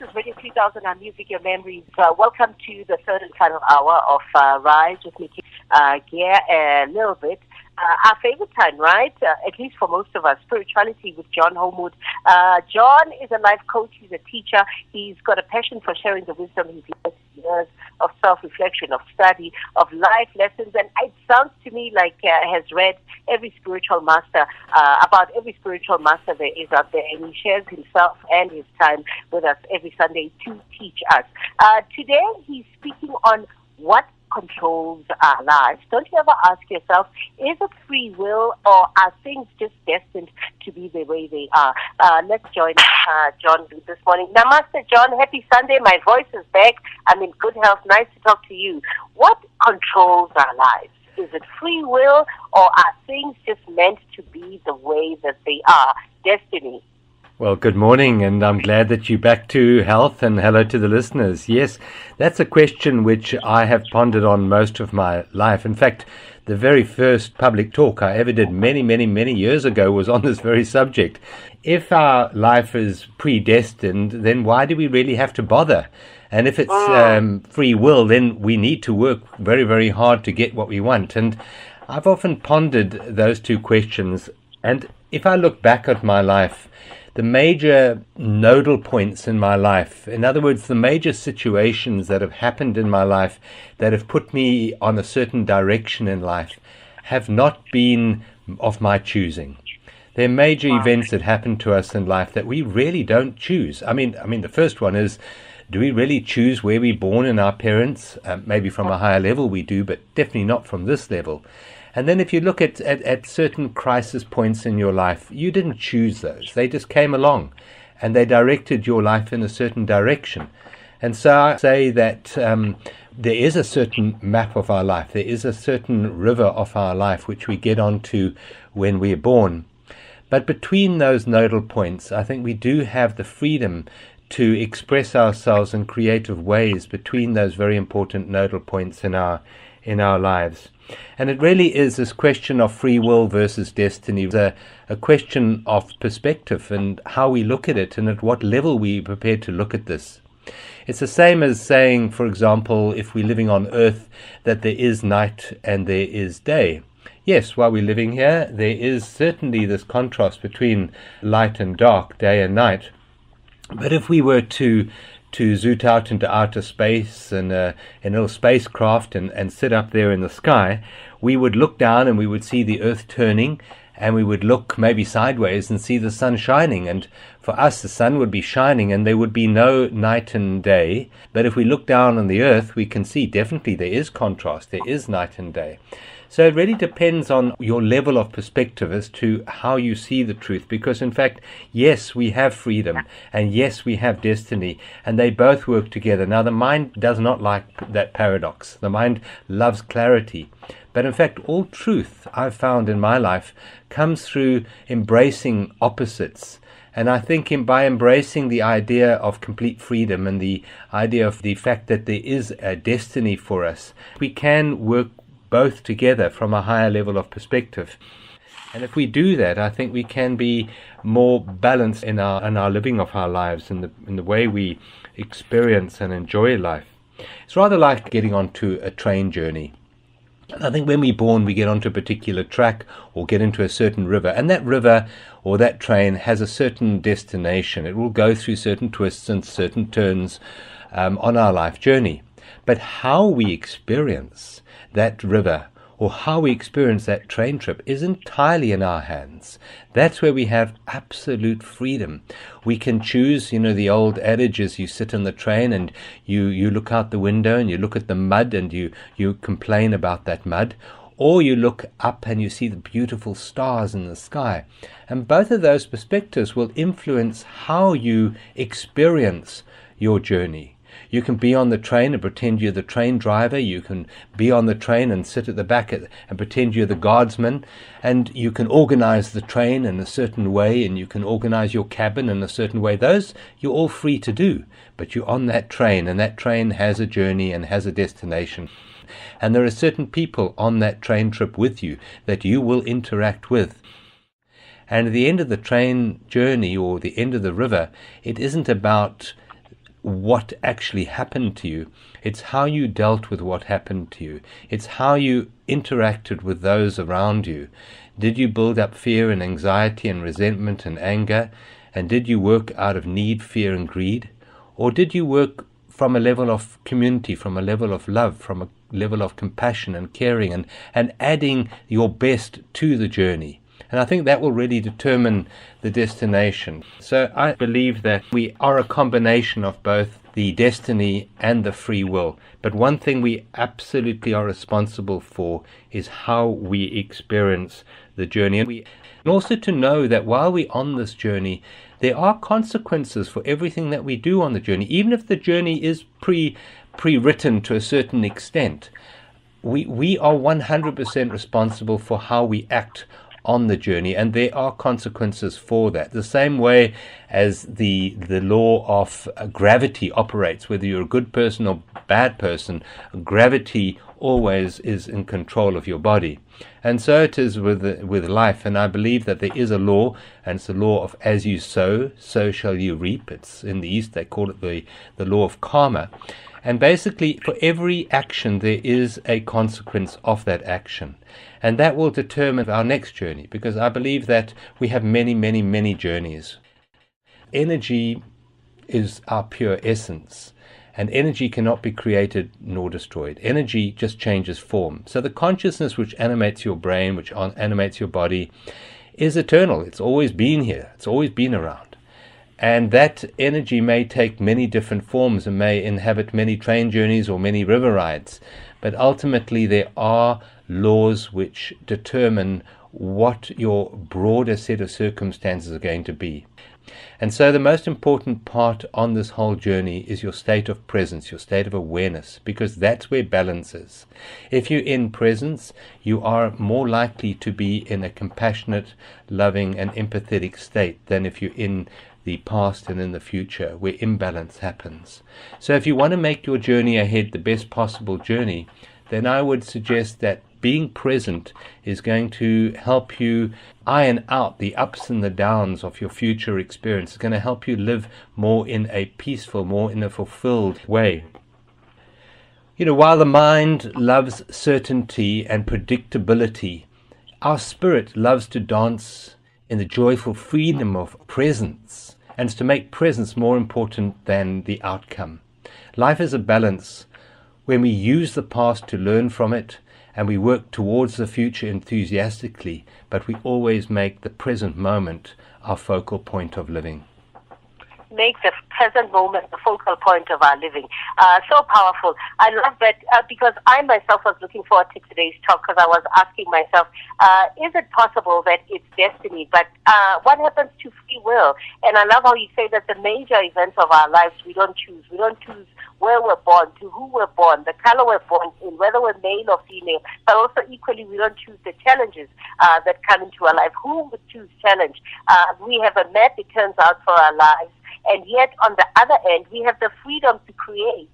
is Radio 3000, our music, your memories. Welcome to the third and final hour of Rise with me, Gear a little bit. Our favorite time, right? At least for most of us, spirituality with John Homewood. John is a life coach. He's a teacher. He's got a passion for sharing the wisdom he's learned, years of self-reflection, of study, of life lessons. And it sounds to me like has read every spiritual master, about every spiritual master there is out there. And he shares himself and his time with us every Sunday to teach us. Today, he's speaking on what controls our lives. Don't you ever ask yourself, is it free will or are things just destined to be the way they are? Let's join John this morning. Namaste, John. Happy Sunday. My voice is back. I'm in good health. Nice to talk to you. What controls our lives? Is it free will or are things just meant to be the way that they are? Destiny. Well, good morning, and I'm glad that you're back to health, and hello to the listeners. Yes, that's a question which I have pondered on most of my life. In fact, the very first public talk I ever did many years ago was on this very subject. If our life is predestined, then why do we really have to bother? And if it's free will, then we need to work very hard to get what we want. And I've often pondered those two questions. And if I look back at my life, the major nodal points in my life, in other words, the major situations that have happened in my life that have put me on a certain direction in life, have not been of my choosing. They're major events that happen to us in life that we really don't choose. I mean, the first one is, do we really choose where we're born in our parents? Maybe from a higher level we do, but definitely not from this level. And then if you look at certain crisis points in your life, you didn't choose those. They just came along and they directed your life in a certain direction. And so I say that there is a certain map of our life. There is a certain river of our life which we get onto when we're born. But between those nodal points, I think we do have the freedom to express ourselves in creative ways between those very important nodal points in our lives. And it really is this question of free will versus destiny, a question of perspective and how we look at it and at what level we're prepared to look at this. It's the same as saying, for example, if we're living on earth, that there is night and there is day. Yes, while we're living here, there is certainly this contrast between light and dark, day and night. But if we were to zoot out into outer space in a little spacecraft and sit up there in the sky, we would look down and we would see the earth turning, and we would look maybe sideways and see the sun shining. And for us, the sun would be shining and there would be no night and day. But if we look down on the earth, we can see definitely there is contrast, there is night and day. So it really depends on your level of perspective as to how you see the truth. Because in fact, yes, we have freedom and yes, we have destiny, and they both work together. Now, the mind does not like that paradox. The mind loves clarity. But in fact, all truth I've found in my life comes through embracing opposites. And I think by embracing the idea of complete freedom and the idea of the fact that there is a destiny for us, we can work both together from a higher level of perspective. And if we do that, I think we can be more balanced in our living of our lives, in the way we experience and enjoy life. It's rather like getting onto a train journey. And I think when we're born, we get onto a particular track or get into a certain river. And that river or that train has a certain destination. It will go through certain twists and certain turns on our life journey. But how we experience that river or how we experience that train trip is entirely in our hands. That's where we have absolute freedom. We can choose, the old adage is you sit in the train and you look out the window and you look at the mud and you complain about that mud, or you look up and you see the beautiful stars in the sky. And both of those perspectives will influence how you experience your journey. You can be on the train and pretend you're the train driver. You can be on the train and sit at the back and pretend you're the guardsman. And you can organize the train in a certain way, and you can organize your cabin in a certain way. Those you're all free to do. But you're on that train, and that train has a journey and has a destination. And there are certain people on that train trip with you that you will interact with. And at the end of the train journey or the end of the river, it isn't about what actually happened to you. It's how you dealt with what happened to you. It's how you interacted with those around you. Did you build up fear and anxiety and resentment and anger? And did you work out of need, fear, and greed? Or did you work from a level of community, from a level of love, from a level of compassion and caring, and adding your best to the journey? And I think that will really determine the destination. So I believe that we are a combination of both the destiny and the free will. But one thing we absolutely are responsible for is how we experience the journey. And also to know that while we're on this journey, there are consequences for everything that we do on the journey. Even if the journey is pre-written to a certain extent, we are 100% responsible for how we act on the journey, and there are consequences for that. The same way as the law of gravity operates, whether you're a good person or bad person, gravity always is in control of your body. And so it is with life, and I believe that there is a law, and it's the law of as you sow, so shall you reap. It's in the East, they call it the law of karma. And basically, for every action, there is a consequence of that action. And that will determine our next journey, because I believe that we have many, many, many journeys. Energy is our pure essence, and energy cannot be created nor destroyed. Energy just changes form. So the consciousness which animates your brain, which animates your body, is eternal. It's always been here. It's always been around. And that energy may take many different forms and may inhabit many train journeys or many river rides. But ultimately, there are laws which determine what your broader set of circumstances are going to be. And so the most important part on this whole journey is your state of presence, your state of awareness, because that's where balance is. If you're in presence, you are more likely to be in a compassionate, loving, and empathetic state than if you're in the past and in the future, where imbalance happens. So if you want to make your journey ahead the best possible journey, then I would suggest that being present is going to help you iron out the ups and the downs of your future experience. It's going to help you live more in a peaceful, more in a fulfilled way. You know, while the mind loves certainty and predictability, our spirit loves to dance in the joyful freedom of presence, and it's to make presence more important than the outcome. Life is a balance. When we use the past to learn from it, and we work towards the future enthusiastically, but we always make the present moment our focal point of living. Make the present moment the focal point of our living. So powerful. I love that because I myself was looking forward to today's talk because I was asking myself, is it possible that it's destiny? But what happens to free will? And I love how you say that the major events of our lives we don't choose. We don't choose where we're born, to who we're born, the color we're born in, whether we're male or female, but also equally we don't choose the challenges that come into our life. Who would choose challenge? We have a map, it turns out, for our lives. And yet, on the other end, we have the freedom to create,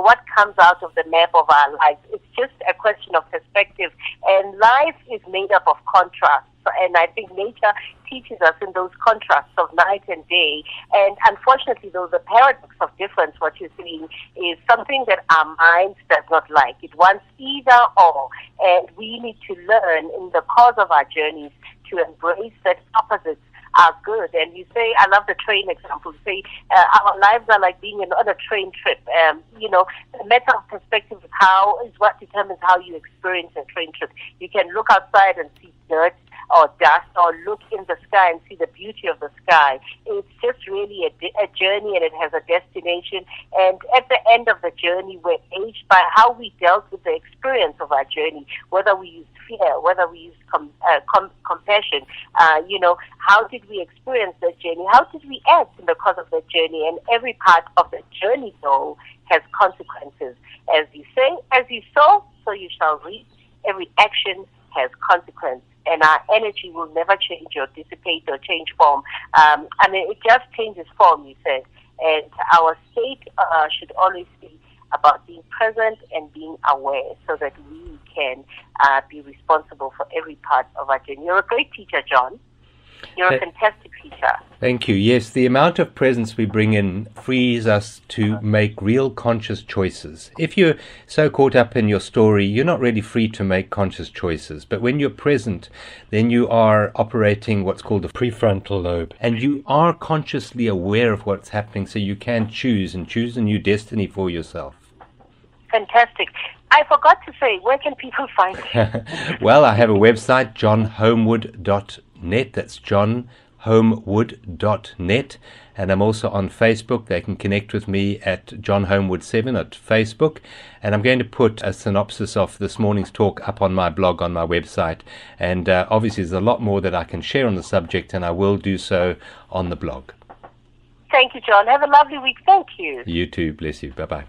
what comes out of the map of our lives. It's just a question of perspective. And life is made up of contrasts. And I think nature teaches us in those contrasts of night and day. And unfortunately, though, the paradox of difference, what you're seeing, is something that our mind does not like. It wants either or. And we need to learn in the course of our journeys to embrace that opposites are good. And you say, I love the train example, you say our lives are like being on a train trip. The matter of perspective is what determines how you experience a train trip. You can look outside and see dirt or dust, or look in the sky and see the beauty of the sky. It's just really a journey, and it has a destination. And at the end of the journey, we're aged by how we dealt with the experience of our journey, whether we used fear, whether we used compassion. How did we experience the journey? How did we act in the course of the journey? And every part of the journey, though, has consequences. As you say, as you sow, so you shall reap. Every action has consequence. And our energy will never change or dissipate or change form. It just changes form, you said. And our state should always be about being present and being aware so that we can be responsible for every part of our journey. You're a great teacher, John. You're a fantastic teacher. Thank you. Yes, the amount of presence we bring in frees us to make real conscious choices. If you're so caught up in your story, you're not really free to make conscious choices. But when you're present, then you are operating what's called the prefrontal lobe. And you are consciously aware of what's happening, so you can choose and choose a new destiny for yourself. Fantastic. I forgot to say, where can people find you? Well, I have a website, johnhomewood.net. That's johnhomewood.net. And I'm also on Facebook. They can connect with me at johnhomewood7 at Facebook. And I'm going to put a synopsis of this morning's talk up on my blog on my website. And obviously there's a lot more that I can share on the subject, and I will do so on the blog. Thank you, John. Have a lovely week. Thank you. You too. Bless you. Bye-bye.